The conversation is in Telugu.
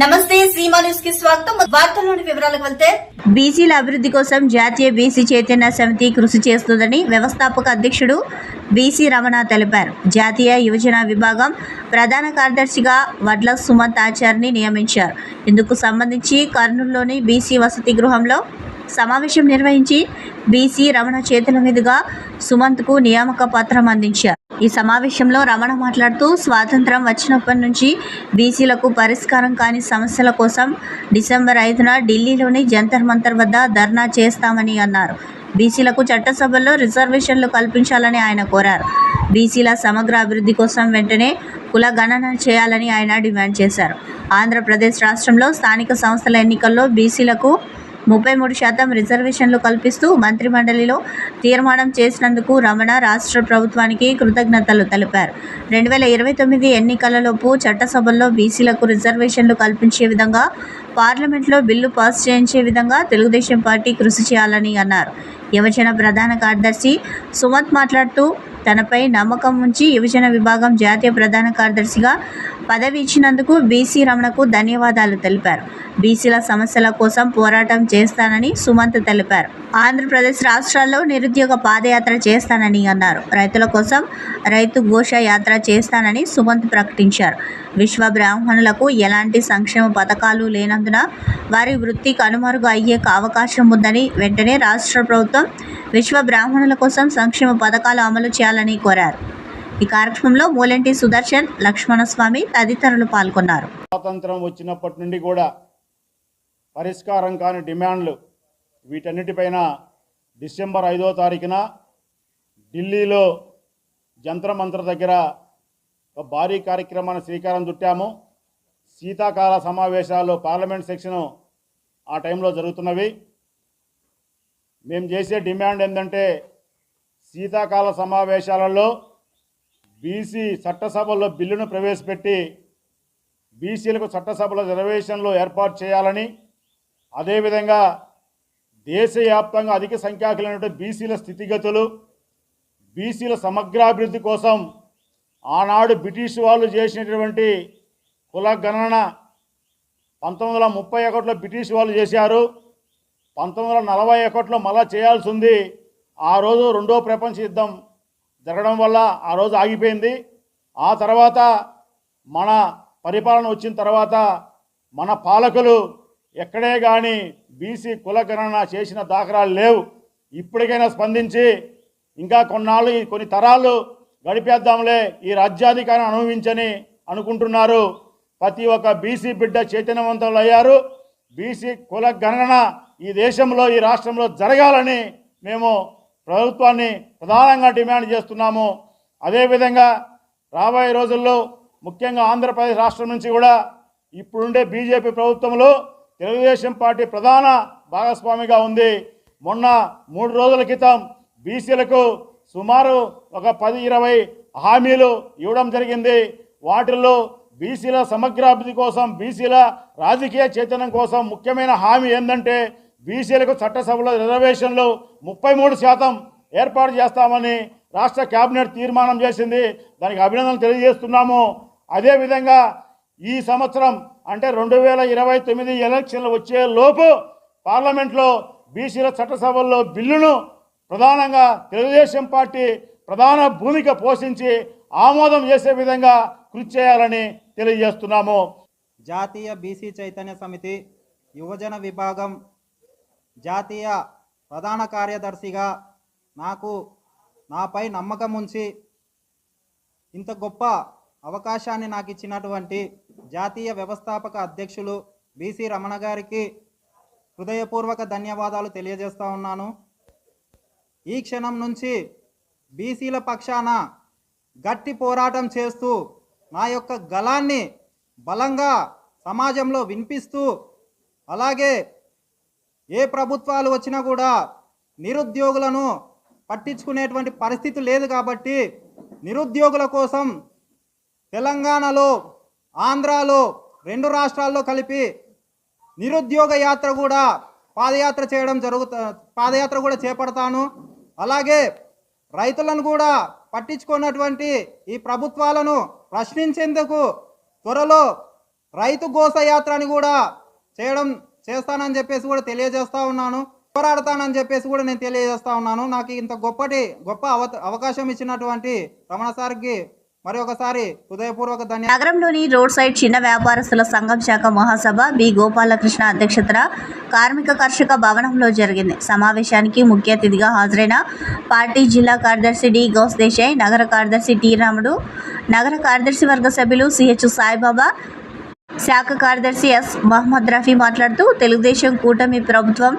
నమస్తే సీమా న్యూస్ కి స్వాగతం. వార్తల్లోని వివరాలకు వెళ్తే బీసీల అభివృద్ధి కోసం జాతీయ బీసీ చైతన్య సమితి కృషి చేస్తుందని వ్యవస్థాపక అధ్యక్షుడు బీసీ రమణ తెలిపారు. జాతీయ యువజన విభాగం ప్రధాన కార్యదర్శిగా వడ్ల సుమంత్ ఆచార్ని నియమించారు. ఇందుకు సంబంధించి కర్నూలులోని బీసీ వసతి గృహంలో సమావేశం నిర్వహించి బీసీ రమణ చేతుల మీదుగా సుమంత్కు నియామక పత్రం అందించారు. ఈ సమావేశంలో రమణ మాట్లాడుతూ స్వాతంత్రం వచ్చినప్పటి నుంచి బీసీలకు పరిష్కారం కాని సమస్యల కోసం డిసెంబర్ 5న ఢిల్లీలోని జంతర్ మంతర్ వద్ద ధర్నా చేస్తామని అన్నారు. బీసీలకు చట్టసభల్లో రిజర్వేషన్లు కల్పించాలని ఆయన కోరారు. బీసీల సమగ్ర అభివృద్ధి కోసం వెంటనే కుల గణన చేయాలని ఆయన డిమాండ్ చేశారు. ఆంధ్రప్రదేశ్ రాష్ట్రంలో స్థానిక సంస్థల ఎన్నికల్లో బీసీలకు 33% రిజర్వేషన్లు కల్పిస్తూ మంత్రిమండలిలో తీర్మానం చేసినందుకు రమణ రాష్ట్ర ప్రభుత్వానికి కృతజ్ఞతలు తెలిపారు. 2029 ఎన్నికలలోపు చట్టసభల్లో బీసీలకు రిజర్వేషన్లు కల్పించే విధంగా పార్లమెంట్లో బిల్లు పాస్ చేయించే విధంగా తెలుగుదేశం పార్టీ కృషి చేయాలని అన్నారు. యువజన ప్రధాన కార్యదర్శి సుమంత్ మాట్లాడుతూ తనపై నమ్మకం ఉంచి యువజన విభాగం జాతీయ ప్రధాన కార్యదర్శిగా పదవి ఇచ్చినందుకు బీసీ రమణకు ధన్యవాదాలు తెలిపారు. బీసీల సమస్యల కోసం పోరాటం చేస్తానని సుమంత్ తెలిపారు. ఆంధ్రప్రదేశ్ రాష్ట్రాల్లో నిరుద్యోగ పాదయాత్ర చేస్తానని అన్నారు. రైతుల కోసం రైతు ఘోష యాత్ర చేస్తానని సుమంత్ ప్రకటించారు. విశ్వ బ్రాహ్మణులకు ఎలాంటి సంక్షేమ పథకాలు లేనందున వారి వృత్తి కనుమరుగు అయ్యే అవకాశం ఉందని వెంటనే రాష్ట్ర ప్రభుత్వం విశ్వ బ్రాహ్మణుల కోసం సంక్షేమ పథకాలు అమలు చేయాలని కోరారు. ఈ కార్యక్రమంలో మూలెంటి సుదర్శన్, లక్ష్మణస్వామి తదితరులు పాల్గొన్నారు. స్వాతంత్రం వచ్చినప్పటి నుండి కూడా పరిష్కారం కాని డిమాండ్లు వీటన్నిటిపైన డిసెంబర్ 5వ తారీఖున ఢిల్లీలో జంతర్ మంతర్ దగ్గర ఒక భారీ కార్యక్రమాన్ని శ్రీకారం చుట్టాము. శీతాకాల సమావేశాలు పార్లమెంట్ సెక్షను ఆ టైంలో జరుగుతున్నవి. మేము చేసే డిమాండ్ ఏంటంటే శీతాకాల సమావేశాలలో బీసీ చట్టసభలో బిల్లును ప్రవేశపెట్టి బీసీలకు చట్టసభలో రిజర్వేషన్లు ఏర్పాటు చేయాలని, అదేవిధంగా దేశవ్యాప్తంగా అధిక సంఖ్యాకులైనటువంటి బీసీల స్థితిగతులు, బీసీల సమగ్రాభివృద్ధి కోసం ఆనాడు బ్రిటిష్ వాళ్ళు చేసినటువంటి కుల గణన 1931లో బ్రిటిష్ వాళ్ళు చేశారు. 1941లో మళ్ళా చేయాల్సి ఉంది. ఆ రోజు రెండో ప్రపంచ యుద్ధం జరగడం వల్ల ఆ రోజు ఆగిపోయింది. ఆ తర్వాత మన పరిపాలన వచ్చిన తర్వాత మన పాలకులు ఎక్కడే కానీ బీసీ కుల గణన చేసిన దాఖలాలు లేవు. ఇప్పటికైనా స్పందించి ఇంకా కొన్ని తరాలు గడిపేద్దాంలే, ఈ రాజ్యాధికారం అనుభవించని అనుకుంటున్నారు. ప్రతి ఒక్క బీసీ బిడ్డ చైతన్యవంతులు అయ్యారు. బీసీ కుల గణన ఈ దేశంలో ఈ రాష్ట్రంలో జరగాలని మేము ప్రభుత్వాన్ని ప్రధానంగా డిమాండ్ చేస్తున్నాము. అదేవిధంగా రాబోయే రోజుల్లో ముఖ్యంగా ఆంధ్రప్రదేశ్ రాష్ట్రం నుంచి కూడా ఇప్పుడుండే బీజేపీ ప్రభుత్వంలో తెలుగుదేశం పార్టీ ప్రధాన భాగస్వామిగా ఉంది. మొన్న 3 రోజుల క్రితం బీసీలకు సుమారు ఒక 10-20 హామీలు ఇవ్వడం జరిగింది. వాటిల్లో బీసీల సమగ్రాభివృద్ధి కోసం, బీసీల రాజకీయ చైతన్యం కోసం ముఖ్యమైన హామీ ఏంటంటే బీసీలకు చట్టసభలో రిజర్వేషన్లు 33% ఏర్పాటు చేస్తామని రాష్ట్ర కేబినెట్ తీర్మానం చేసింది. దానికి అభినందనలు తెలియజేస్తున్నాము. అదేవిధంగా ఈ సంవత్సరం అంటే 2029 ఎలక్షన్లు వచ్చే లోపు పార్లమెంట్లో బీసీల చట్టసభల్లో బిల్లును ప్రధానంగా తెలుగుదేశం పార్టీ ప్రధాన భూమిక పోషించి ఆమోదం చేసే విధంగా కృషి చేయాలని తెలియజేస్తున్నాము. జాతీయ బీసీ చైతన్య సమితి యువజన విభాగం జాతీయ ప్రధాన కార్యదర్శిగా నాపై నమ్మకం ఉంచి ఇంత గొప్ప అవకాశాన్ని నాకు ఇచ్చినటువంటి జాతీయ వ్యవస్థాపక అధ్యక్షులు బీసీ రమణ గారికి హృదయపూర్వక ధన్యవాదాలు తెలియజేస్తూ ఉన్నాను. ఈ క్షణం నుంచి బీసీల పక్షాన గట్టి పోరాటం చేస్తూ నా యొక్క గళాన్ని బలంగా సమాజంలో వినిపిస్తూ, అలాగే ఏ ప్రభుత్వాలు వచ్చినా కూడా నిరుద్యోగులను పట్టించుకునేటువంటి పరిస్థితి లేదు కాబట్టి నిరుద్యోగుల కోసం తెలంగాణలో, ఆంధ్రాలో 2 రాష్ట్రాల్లో కలిపి నిరుద్యోగ యాత్ర కూడా పాదయాత్ర కూడా చేపడతాను. అలాగే రైతులను కూడా పట్టించుకున్నటువంటి ఈ ప్రభుత్వాలను ప్రశ్నించేందుకు త్వరలో రైతు ఘోషయాత్ర అని కూడా చేస్తానని చెప్పేసి కూడా తెలియజేస్తా ఉన్నాను. పోరాడతానని చెప్పేసి కూడా నేను తెలియజేస్తా ఉన్నాను. నాకు ఇంత గొప్ప అవకాశం ఇచ్చినటువంటి రమణ సార్కి మరి ఒకసారి హృదయపూర్వక ధన్యవాదాలు. నగరంలోని రోడ్ సైడ్ చిన్న వ్యాపారస్తుల సంఘం శాఖ మహాసభ బి గోపాలకృష్ణ అధ్యక్షతన కార్మిక కర్షక భవనంలో జరిగింది. సమావేశానికి ముఖ్య అతిథిగా హాజరైన పార్టీ జిల్లా కార్యదర్శి డి గౌస్ దేశాయ్, నగర కార్యదర్శి టి రాముడు, నగర కార్యదర్శి వర్గ సభ్యులు సిహెచ్ సాయిబాబా, శాఖ కార్యదర్శి ఎస్ మహమ్మద్ రఫీ మాట్లాడుతూ తెలుగుదేశం కూటమి ప్రభుత్వం